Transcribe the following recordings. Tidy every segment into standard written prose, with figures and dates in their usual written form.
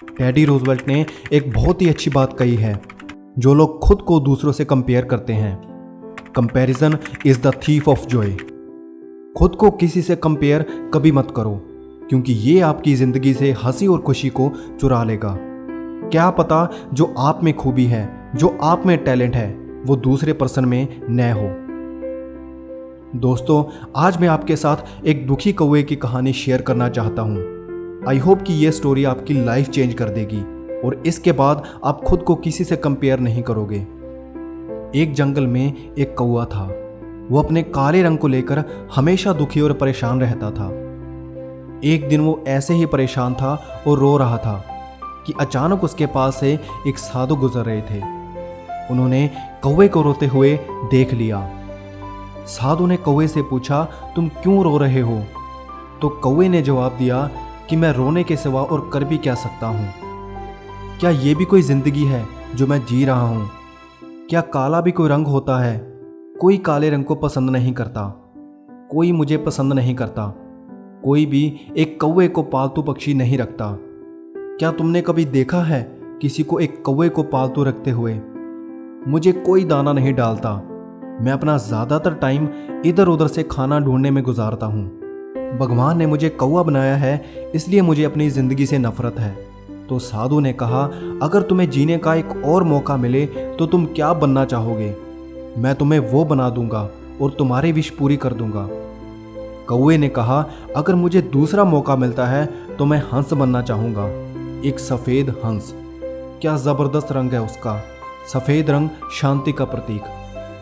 Teddy Roosevelt ने एक बहुत ही अच्छी बात कही है। जो लोग खुद को दूसरों से कंपेयर करते हैं, comparison is the thief of Joy. खुद को किसी से कंपेयर कभी मत करो, क्योंकि ये आपकी जिंदगी से हंसी और खुशी को चुरा लेगा। क्या पता जो आप में खूबी है, जो आप में टैलेंट है, वो दूसरे पर्सन में न हो। दोस्तों, आज मैं आपके साथ एक दुखी कौवे की कहानी शेयर करना चाहता हूँ। आई होप कि ये स्टोरी आपकी लाइफ चेंज कर देगी और इसके बाद आप खुद को किसी से कंपेयर नहीं करोगे। एक जंगल में एक कौवा था। वो अपने काले रंग को लेकर हमेशा दुखी और परेशान रहता था। एक दिन वो ऐसे ही परेशान था और रो रहा था कि अचानक उसके पास से एक साधु गुजर रहे थे। उन्होंने कौवे को रोते हुए देख लिया। साधु ने कौवे से पूछा, तुम क्यों रो रहे हो? तो कौवे ने जवाब दिया कि मैं रोने के सिवा और कर भी क्या सकता हूँ। क्या ये भी कोई जिंदगी है जो मैं जी रहा हूँ? क्या काला भी कोई रंग होता है? कोई काले रंग को पसंद नहीं करता, कोई मुझे पसंद नहीं करता, कोई भी एक कौवे को पालतू पक्षी नहीं रखता। क्या तुमने कभी देखा है किसी को एक कौवे को पालतू रखते हुए? मुझे कोई दाना नहीं डालता। मैं अपना ज़्यादातर टाइम इधर उधर से खाना ढूंढने में गुजारता हूँ। भगवान ने मुझे कौवा बनाया है, इसलिए मुझे अपनी ज़िंदगी से नफरत है। तो साधु ने कहा, अगर तुम्हें जीने का एक और मौका मिले तो तुम क्या बनना चाहोगे? मैं तुम्हें वो बना दूंगा और तुम्हारी विश पूरी कर दूंगा। कौवे ने कहा, अगर मुझे दूसरा मौका मिलता है तो मैं हंस बनना चाहूँगा, एक सफ़ेद हंस। क्या ज़बरदस्त रंग है उसका, सफ़ेद रंग शांति का प्रतीक।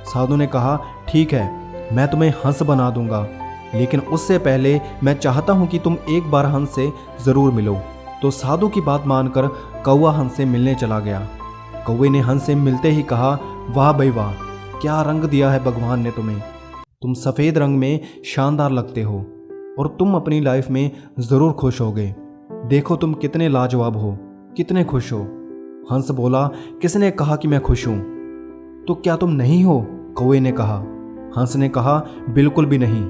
साधु ने कहा, ठीक है, मैं तुम्हें हंस बना दूंगा, लेकिन उससे पहले मैं चाहता हूँ कि तुम एक बार हंस से ज़रूर मिलो। तो साधु की बात मानकर कौवा हंस से मिलने चला गया। कौवे ने हंस से मिलते ही कहा, वाह भाई वाह, क्या रंग दिया है भगवान ने तुम्हें। तुम सफ़ेद रंग में शानदार लगते हो और तुम अपनी लाइफ में ज़रूर खुश होगे। देखो तुम कितने लाजवाब हो, कितने खुश हो। हंस बोला, किसने कहा कि मैं खुश हूँ? तो क्या तुम नहीं हो? कौवे ने कहा। हंस ने कहा, बिल्कुल भी नहीं।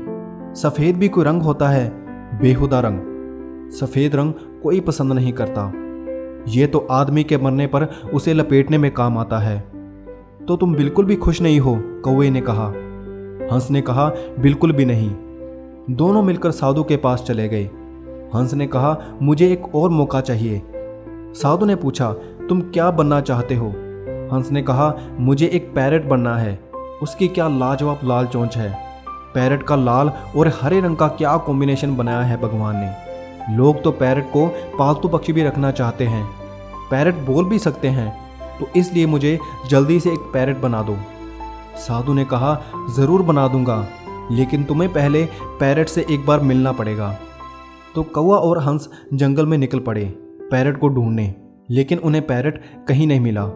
सफ़ेद भी कोई रंग होता है, बेहुदा रंग। सफ़ेद रंग कोई पसंद नहीं करता। ये तो आदमी के मरने पर उसे लपेटने में काम आता है। तो तुम बिल्कुल भी खुश नहीं हो? कौवे ने कहा। हंस ने कहा, बिल्कुल भी नहीं। दोनों मिलकर साधु के पास चले गए। हंस ने कहा, मुझे एक और मौका चाहिए। साधु ने पूछा, तुम क्या बनना चाहते हो? हंस ने कहा, मुझे एक पैरट बनना है। उसकी क्या लाजवाब लाल चोंच है। पैरट का लाल और हरे रंग का क्या कॉम्बिनेशन बनाया है भगवान ने। लोग तो पैरट को पालतू पक्षी भी रखना चाहते हैं। पैरट बोल भी सकते हैं, तो इसलिए मुझे जल्दी से एक पैरट बना दो। साधु ने कहा, ज़रूर बना दूंगा, लेकिन तुम्हें पहले पैरट से एक बार मिलना पड़ेगा। तो कौवा और हंस जंगल में निकल पड़े पैरट को ढूंढने, लेकिन उन्हें पैरट कहीं नहीं मिला।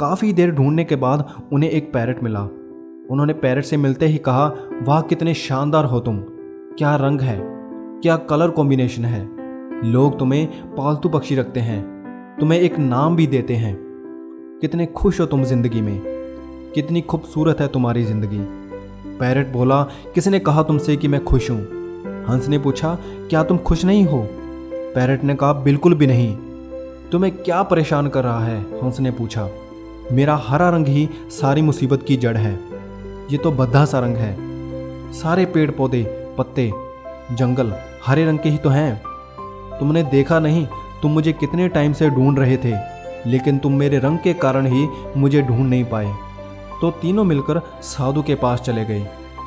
काफ़ी देर ढूंढने के बाद उन्हें एक पैरट मिला। उन्होंने पैरट से मिलते ही कहा, वाह कितने शानदार हो तुम, क्या रंग है, क्या कलर कॉम्बिनेशन है। लोग तुम्हें पालतू पक्षी रखते हैं, तुम्हें एक नाम भी देते हैं। कितने खुश हो तुम जिंदगी में, कितनी खूबसूरत है तुम्हारी ज़िंदगी। पैरट बोला, किसने कहा तुमसे कि मैं खुश हूँ? हंस ने पूछा, क्या तुम खुश नहीं हो? पैरट ने कहा, बिल्कुल भी नहीं। तुम्हें क्या परेशान कर रहा है? हंस ने पूछा। मेरा हरा रंग ही सारी मुसीबत की जड़ है। ये तो भद्दा सा रंग है। सारे पेड़ पौधे, पत्ते, जंगल हरे रंग के ही तो हैं। तुमने देखा नहीं, तुम मुझे कितने टाइम से ढूंढ रहे थे, लेकिन तुम मेरे रंग के कारण ही मुझे ढूंढ नहीं पाए। तो तीनों मिलकर साधु के पास चले गए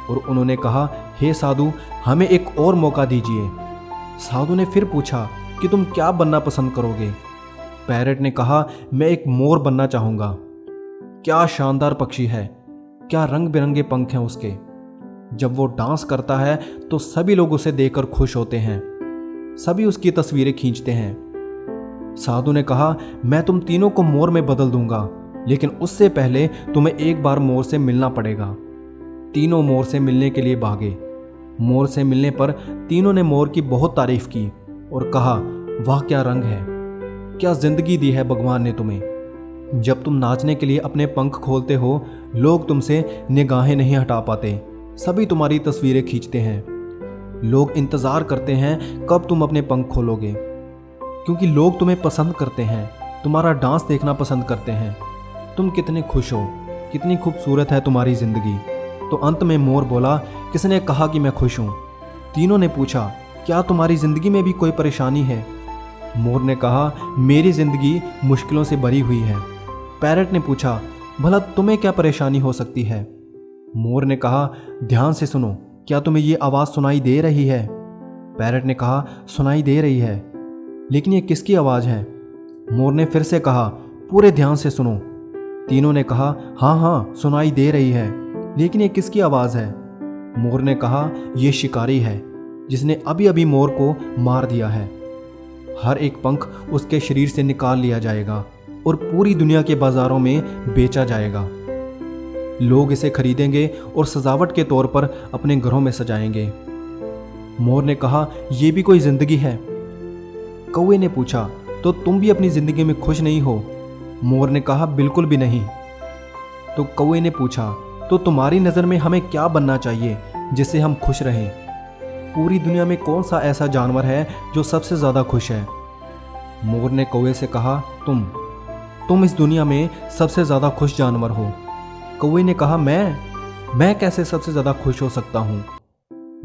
और उन्होंने कहा, हे साधु, हमें एक और मौका दीजिए। साधु ने फिर पूछा कि तुम क्या बनना पसंद करोगे? पैरट ने कहा, मैं एक मोर बनना चाहूँगा। क्या शानदार पक्षी है, क्या रंग बिरंगे पंख हैं उसके। जब वो डांस करता है तो सभी लोग उसे देखकर खुश होते हैं, सभी उसकी तस्वीरें खींचते हैं। साधु ने कहा, मैं तुम तीनों को मोर में बदल दूंगा, लेकिन उससे पहले तुम्हें एक बार मोर से मिलना पड़ेगा। तीनों मोर से मिलने के लिए भागे। मोर से मिलने पर तीनों ने मोर की बहुत तारीफ की और कहा, वाह क्या रंग है, क्या जिंदगी दी है भगवान ने तुम्हें। जब तुम नाचने के लिए अपने पंख खोलते हो, लोग तुमसे निगाहें नहीं हटा पाते, सभी तुम्हारी तस्वीरें खींचते हैं। लोग इंतज़ार करते हैं कब तुम अपने पंख खोलोगे, क्योंकि लोग तुम्हें पसंद करते हैं, तुम्हारा डांस देखना पसंद करते हैं। तुम कितने खुश हो, कितनी खूबसूरत है तुम्हारी ज़िंदगी। तो अंत में मोर बोला, किसने कहा कि मैं खुश हूँ? तीनों ने पूछा, क्या तुम्हारी ज़िंदगी में भी कोई परेशानी है? मोर ने कहा, मेरी ज़िंदगी मुश्किलों से भरी हुई है। पैरट ने पूछा, भला तुम्हें क्या परेशानी हो सकती है? मोर ने कहा, ध्यान से सुनो, क्या तुम्हें ये आवाज़ सुनाई दे रही है? पैरट ने कहा, सुनाई दे रही है, लेकिन ये किसकी आवाज़ है? मोर ने फिर से कहा, पूरे ध्यान से सुनो। तीनों ने कहा, हाँ हाँ सुनाई दे रही है, लेकिन ये किसकी आवाज़ है? मोर ने कहा, ये शिकारी है जिसने अभी अभी मोर को मार दिया है। हर एक पंख उसके शरीर से निकाल लिया जाएगा और पूरी दुनिया के बाजारों में बेचा जाएगा। लोग इसे खरीदेंगे और सजावट के तौर पर अपने घरों में सजाएंगे। मोर ने कहा, यह भी कोई जिंदगी है? कौवे ने पूछा, तो तुम भी अपनी जिंदगी में खुश नहीं हो? मोर ने कहा, बिल्कुल भी नहीं। तो कौवे ने पूछा, तो तुम्हारी नज़र में हमें क्या बनना चाहिए जिससे हम खुश रहें? पूरी दुनिया में कौन सा ऐसा जानवर है जो सबसे ज़्यादा खुश है? मोर ने कौवे से कहा, तुम इस दुनिया में सबसे ज़्यादा खुश जानवर हो। कौवे ने कहा, मैं कैसे सबसे ज़्यादा खुश हो सकता हूँ?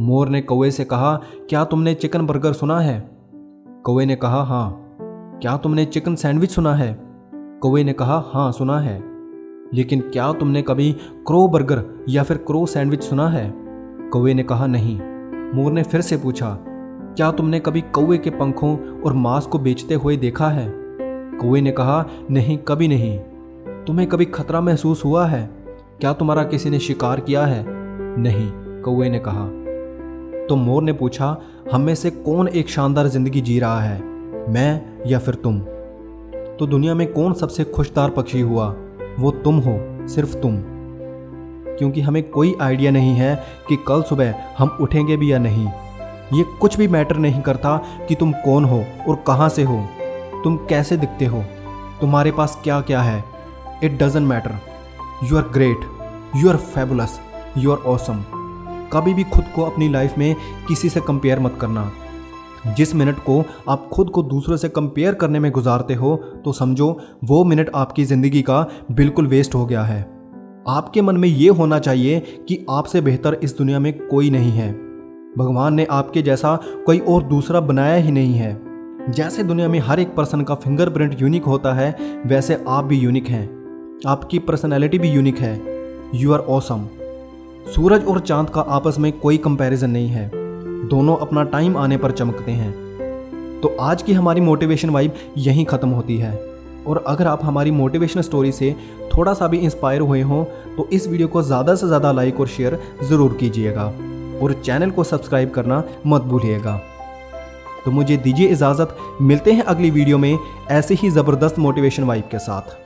मोर ने कौवे से कहा, क्या तुमने चिकन बर्गर सुना है? कौवे ने कहा, हाँ। क्या तुमने चिकन सैंडविच सुना है? कौवे ने कहा, हाँ सुना है। लेकिन क्या तुमने कभी क्रो बर्गर या फिर क्रो सैंडविच सुना है? कौवे ने कहा, नहीं। मोर ने फिर से पूछा, क्या तुमने कभी कौवे के पंखों और मांस को बेचते हुए देखा है? कौवे ने कहा, नहीं, कभी नहीं। तुम्हें कभी खतरा महसूस हुआ है? क्या तुम्हारा किसी ने शिकार किया है? नहीं, कौवे ने कहा। तो मोर ने पूछा, हम में से कौन एक शानदार जिंदगी जी रहा है, मैं या फिर तुम? तो दुनिया में कौन सबसे खुशदार पक्षी हुआ? वो तुम हो, सिर्फ तुम। क्योंकि हमें कोई आइडिया नहीं है कि कल सुबह हम उठेंगे भी या नहीं। ये कुछ भी मैटर नहीं करता कि तुम कौन हो और कहाँ से हो, तुम कैसे दिखते हो, तुम्हारे पास क्या क्या है। It doesn't matter. You are great, you are fabulous, you are awesome. कभी भी खुद को अपनी लाइफ में किसी से कंपेयर मत करना। जिस मिनट को आप खुद को दूसरों से कंपेयर करने में गुजारते हो तो समझो वो मिनट आपकी ज़िंदगी का बिल्कुल वेस्ट हो गया है। आपके मन में ये होना चाहिए कि आपसे बेहतर इस दुनिया में कोई नहीं है। भगवान ने आपके जैसा कोई और दूसरा बनाया ही नहीं है। जैसे दुनिया में हर एक पर्सन का फिंगरप्रिंट यूनिक होता है, वैसे आप भी यूनिक हैं। आपकी पर्सनैलिटी भी यूनिक है। You are awesome. सूरज और चांद का आपस में कोई कंपैरिजन नहीं है, दोनों अपना टाइम आने पर चमकते हैं। तो आज की हमारी मोटिवेशन वाइब यहीं ख़त्म होती है। और अगर आप हमारी मोटिवेशनल स्टोरी से थोड़ा सा भी इंस्पायर हुए हों तो इस वीडियो को ज़्यादा से ज़्यादा लाइक और शेयर ज़रूर कीजिएगा और चैनल को सब्सक्राइब करना मत भूलिएगा। तो मुझे दीजिए इजाज़त, मिलते हैं अगली वीडियो में ऐसे ही ज़बरदस्त मोटिवेशन वाइब के साथ।